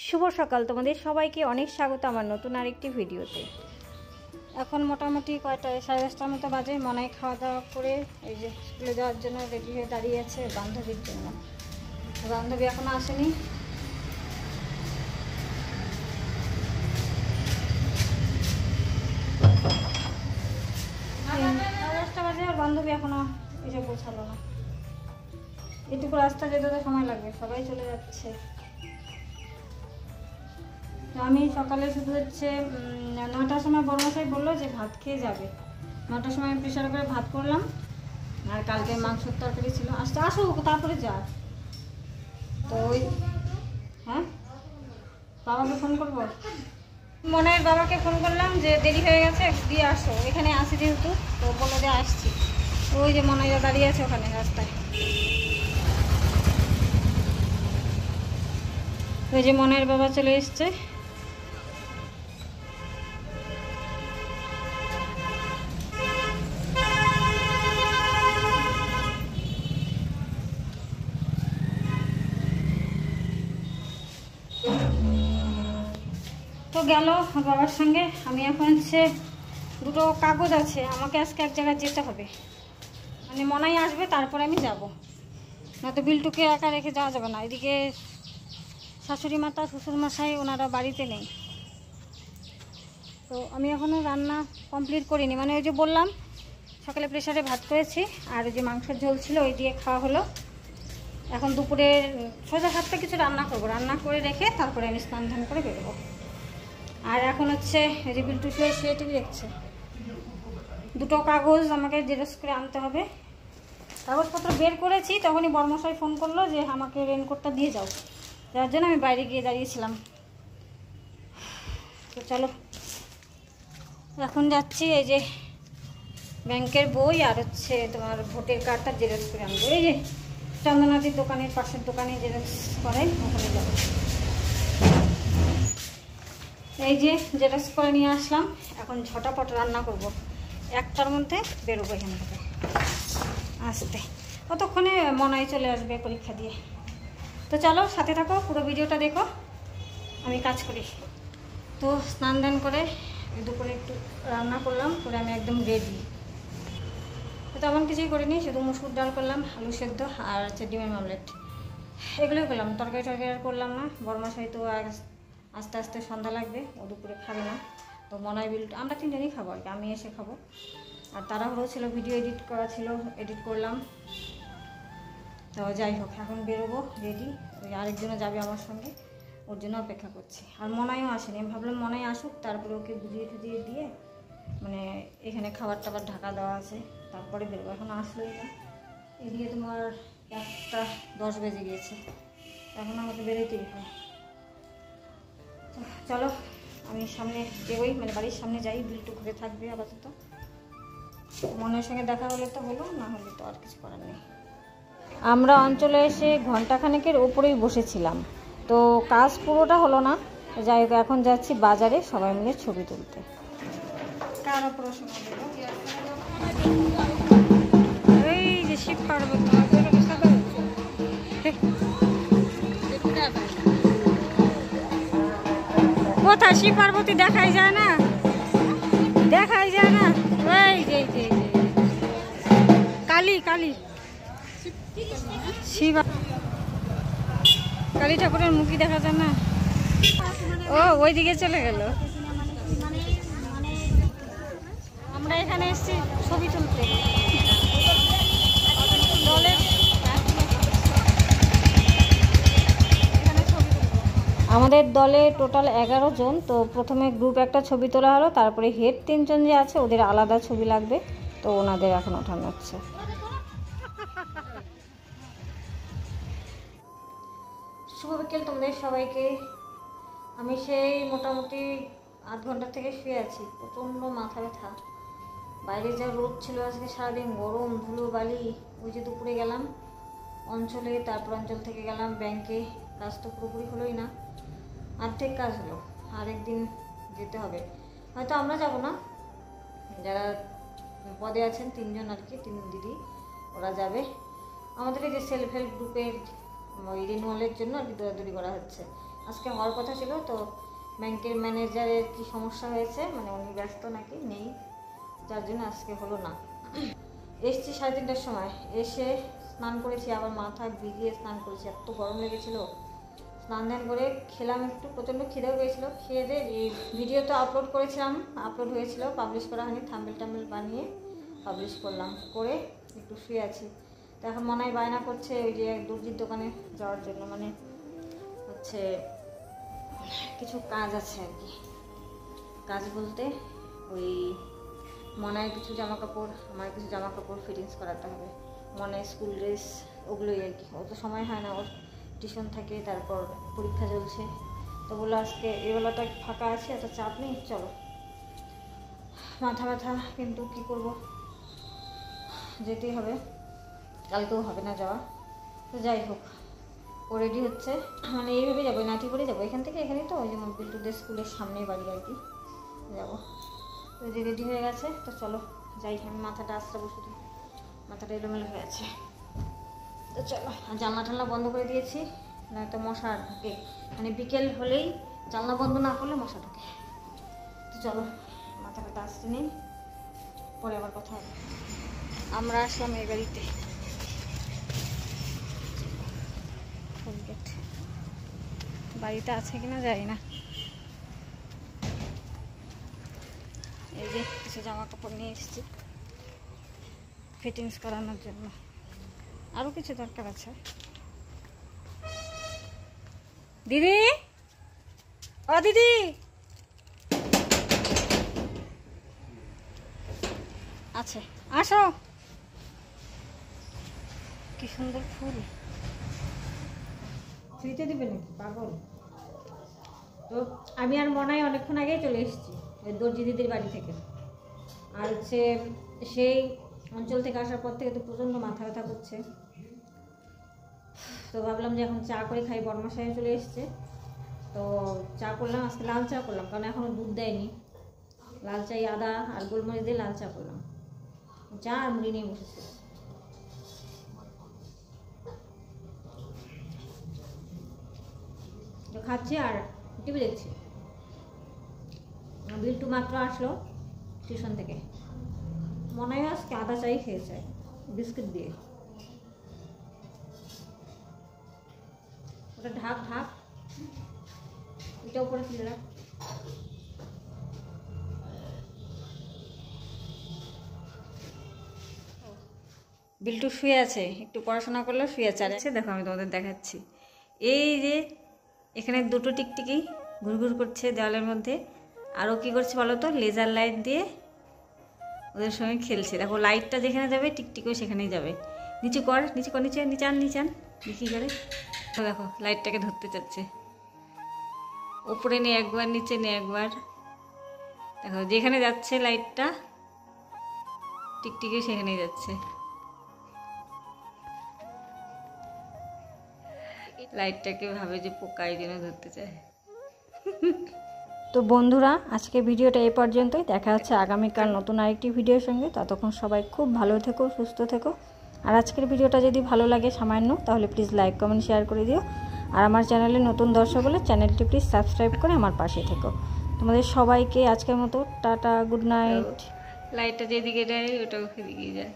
শুভ সকাল, তোমাদের সবাইকে অনেক স্বাগত আমার নতুন আরেকটি ভিডিওতে। এখন মোটামুটি কয়টা 10:30টার মতো বাজে। মনে খাওয়া দাওয়া করে এই যে স্কুলে যাওয়ার জন্য রেডি হয়ে দাঁড়িয়ে আছে বান্ধবীর জন্য। বান্ধবী এখনও আসেনি। 10:30 বাজে আর বান্ধবী এখনও এসে পৌঁছালো না। এটুকু রাস্তা যেতে তো সময় লাগবে, সবাই চলে যাচ্ছে। আমি সকালে শুধু হচ্ছে 9টার সময় বড় মশাই বললো যে ভাত খেয়ে যাবে। 9টার সময় আমি প্রেশার করে ভাত করলাম, আর কালকে মাংসের তরকারি ছিল। আসো তারপরে যা। তো ওই হ্যাঁ, বাবাকে ফোন করবো। মনের বাবাকে ফোন করলাম যে দেরি হয়ে গেছে, দিয়ে আসো। এখানে আসি যেহেতু, তো বলে দিয়ে আসছি। ওই যে মনে দাঁড়িয়ে আছে ওখানে রাস্তায়। ওই যে মনের বাবা চলে এসছে। তো গেল বাবার সঙ্গে। আমি এখন হচ্ছে দুটো কাগজ আছে, আমাকে আজকে এক জায়গায় যেতে হবে। মানে মনাই আসবে, তারপরে আমি যাব। নয়তো বিল্টুকে একা রেখে যাওয়া যাবে না। এদিকে শাশুড়ি মাতা শ্বশুরমশাই ওনারা বাড়িতে নেই। তো আমি এখনও রান্না কমপ্লিট করিনি। মানে ওই যে বললাম সকালে প্রেশারে ভাত করেছি, আর ওই যে মাংসের ঝোল ছিল ওই দিয়ে খাওয়া হলো। এখন দুপুরের সোজা সাতটা কিছু রান্না করবো। রান্না করে রেখে তারপরে আমি স্নান ধান করে বেরোবো। আর এখন হচ্ছে এই যে বিল্টু শুয়ে টিভি দেখছে। দুটো কাগজ আমাকে জেরক্স করে আনতে হবে। কাগজপত্র বের করেছি, তখনই বর্মশাই ফোন করলো যে আমাকে রেনকোটটা দিয়ে যাও। যার জন্য আমি বাইরে গিয়ে দাঁড়িয়েছিলাম। তো চলো এখন যাচ্ছি। এই যে ব্যাংকের বই আর হচ্ছে তোমার ভোটের কার্ডটা জেরক্স করে আনবো। এই যে চন্দনাদির দোকানের পাশের দোকানে জেরক্স করাই, ওখানে যাবো। এই যে জেরক্স করে নিয়ে আসলাম। এখন ঝটাপট রান্না করব। 1টার মধ্যে বেরোবো এখান থেকে আসতে। ততক্ষণে মনাই চলে আসবে পরীক্ষা দিয়ে। তো চলো সাথে থাকো, পুরো ভিডিওটা দেখো। আমি কাজ করি। তো স্নান দান করে দুপুরে একটু রান্না করলাম, করে আমি একদম রেডি। তো তেমন কিছুই করিনি, শুধু মুসুর ডাল করলাম, আলু সেদ্ধ আর হচ্ছে ডিমের মামলেট, এগুলোই করলাম। তরকারি আর করলাম না। বড়মশাই তো আস্তে আস্তে সন্ধ্যা লাগবে, ও দুপুরে খাবে না। তো মনাই বিল্টু আমরা তিনজনই খাবো আর কি, আমি এসে খাবো। আর তাড়াহুড়ো ছিল, ভিডিও এডিট করা ছিল, এডিট করলাম। তো যাই হোক, এখন বেরোবো রেডি। ওই আরেকজনও যাবে আমার সঙ্গে, ওর জন্য অপেক্ষা করছি। আর মনাইও আসেনি। আমি ভাবলাম মনাই আসুক, তারপরে ওকে বুঝিয়ে টুজিয়ে দিয়ে মানে এখানে খাবার টাবার ঢাকা দেওয়া আছে, তারপরে বেরোবো। এখন আসলোই না। এদিকে তোমার 1:10 বেজে গিয়েছে, এখন আমাকে বেরোতেই হয়। চলো আমি সামনে বেরোই, মানে বাড়ির সামনে যাই। বিল্টু ঘুরে থাকবে আপাতত। মনের সঙ্গে দেখা হলে তো হলো, না হলে তো আর কিছু করার নেই। আমরা অঞ্চলে এসে ঘন্টাখানেকের ওপরেই বসেছিলাম, তো কাজ পুরোটা হলো না। যাই হোক, এখন যাচ্ছি বাজারে সবাই মিলে ছবি তুলতে। কার প্রশ্ন দেবো? এই যে শিব পার্বতী কোথায়? শিব পার্বতী দেখাই যায় না, দেখাই যায় না। এই যে কালী শিব কালী ঠাকুরের মুখই দেখা যায় না। ও ওইদিকে চলে গেল। আমরা এখানে এসেছি ছবি তুলতে। আমাদের দলে টোটাল 11 জন। তো প্রথমে গ্রুপ একটা ছবি তোলা হলো, তারপরে হেড 3 জন যে আছে ওদের আলাদা ছবি লাগবে, তো ওনাদের এখন ওঠানো হচ্ছে। শুভ বিকেল তোমাদের সবাইকে। আমি সেই মোটামুটি আধ ঘন্টা থেকে শুয়ে আছি। প্রচণ্ড মাথা ব্যথা। বাইরে যা রোদ ছিল আজকে, সারাদিন গরম, ধুলো বালি। ওই যে দুপুরে গেলাম অঞ্চলে, তারপর অঞ্চল থেকে গেলাম ব্যাংকে। কাজ তো পুরোপুরি হলোই না, অর্ধেক কাজ হলো। আরেকদিন যেতে হবে। হয়তো আমরা যাব না, যারা পদে আছেন 3 জন আর কি, 3 দিদি, ওরা যাবে। আমাদের এই যে সেলফ হেল্প গ্রুপের ওই রিনিউয়ালের জন্য আর কি দৌড়াদৌড়ি করা হচ্ছে। আজকে হওয়ার কথা ছিল, তো ব্যাংকের ম্যানেজারের কি সমস্যা হয়েছে, মানে উনি ব্যস্ত নাকি নেই, যার জন্য আজকে হলো না। এসছি 3:30টার সময়, এসে স্নান করেছি, আবার মাথা ভিজিয়ে স্নান করেছি, এত গরম লেগেছিল। স্নান ধান করে খেলাম, একটু প্রচণ্ড খিদেও পেয়েছিলো। খেয়ে দিয়ে এই ভিডিও তো আপলোড করেছিলাম, আপলোড হয়েছিল, পাবলিশ করা হয়নি, থাম্বনেল বানিয়ে পাবলিশ করলাম, করে একটু শুয়ে আছি। তো এখন মনে হয় বায়না করছে ওই যে দর্জির দোকানে যাওয়ার জন্য, মানে হচ্ছে কিছু কাজ আছে আর কি। কাজ বলতে ওই মনে কিছু জামা কাপড়, আমার কিছু জামা কাপড় ফিটিংস করাতে হবে, মনে স্কুল ড্রেস, ওগুলোই আর কি। অত সময় হয় না, ওর টিউশন থাকে, তারপর পরীক্ষা চলছে। তো বললো আজকে এবেলাটা ফাঁকা আছে, এত চাপ নেই, চলো। মাথা ব্যথা, কিন্তু কী করব, যেতেই হবে, কালকেও হবে না যাওয়া। তো যাই হোক, ও রেডি হচ্ছে, মানে এইভাবে যাবো, নাটি করে যাবো এখান থেকে এখানে, তো ওই যে বিল্টুদের স্কুলের সামনেই বাড়ি আর কি, যাবো। তো যে রেডি হয়ে গেছে, তো চলো যাই। আমি মাথাটা আশ্রাবো, শুধু মাথাটা এলোমেলো হয়ে আছে। তো চলো, জানলা টানলা বন্ধ করে দিয়েছি, নয়তো মশা ঢুকে, মানে বিকেল হলেই জানলা বন্ধ না করলে মশা ঢুকে। তো চলো মাথাটা আসতে নেই, পরে আবার কথা হবে। আমরা আসলাম এই বাড়িতে, বাড়িতে আছে কিনা জানি না। এই যে কিছু জামা কাপড় নিয়ে এসেছি ফিটিংস করানোর জন্য, আরও কিছু দরকার আছে। দিদি, ও দিদি, আছে, আসো। কি সুন্দর ফুল, ফ্রিতে দিবে নাকি পাগল? তো আমি আর মনাই অনেকক্ষণ আগেই চলে এসেছি ওই দর্জি দিদির বাড়ি থেকে। আর হচ্ছে সেই অঞ্চল থেকে আসার পর থেকে তো প্রচণ্ড মাথা ব্যথা করছে। তো ভাবলাম যে এখন চা করে খাই, বর্মাশায় চলে এসছে, তো চা করলাম, আজকে লাল চা করলাম, কারণ এখনও দুধ দেয়নি। লাল চাই আদা আর গোলমরিচ দিয়ে লাল চা করলাম, চা আর মুড়ি নিয়ে বসেছি। তো খাচ্ছি আর টিভি দেখছি। বিল্টু মাত্র আসলো টিউশন থেকে, মনে হয় আজকে আদা চাই খেয়েছে বিস্কুট দিয়ে। ওটা ঢাক ঢাক, এটা উপরে তুলে রাখ। বিল্টু শুয়ে আছে, একটু পড়াশোনা করলেও শুয়ে আছে। আর দেখো আমি তোমাদের দেখাচ্ছি, এই যে এখানে দুটো টিকটিকি ঘুরঘুর করছে দেওয়ালের মধ্যে। আরও কী করছে বলো তো, লেজার লাইট দিয়ে ওদের সঙ্গে খেলছে। দেখো লাইটটা যেখানে যাবে টিকটিকিও সেখানেই যাবে। নিচু কর, নিচু কর, নিচে নিচান নিচান, দেখি করে। তো দেখো লাইটটাকে ধরতে চাচ্ছে, উপরে নিয়ে একবার, নিচে নিয়ে একবার। দেখো যেখানে যাচ্ছে লাইটটা টিকটিকিও সেখানেই যাচ্ছে। লাইটটাকে ভাবে যে পোকাই যেন ধরতে চায়। তো বন্ধুরা, আজকে ভিডিওটা এই পর্যন্তই। দেখা হচ্ছে আগামীকাল নতুন আরেকটি ভিডিওর সঙ্গে। ততক্ষণ সবাই খুব ভালো থেকো, সুস্থ থেকো। আর আজকের ভিডিওটা যদি ভালো লাগে সামান্য, তাহলে প্লিজ লাইক কমেন্ট শেয়ার করে দিও। আর আমার চ্যানেলে নতুন দর্শক হলে চ্যানেলটি প্লিজ সাবস্ক্রাইব করে আমার পাশে থেকো। তোমাদের সবাইকে আজকের মতো টাটা, গুড নাইট। লাইটটা যেদিকে যায় ওটা ওদিকে যায়।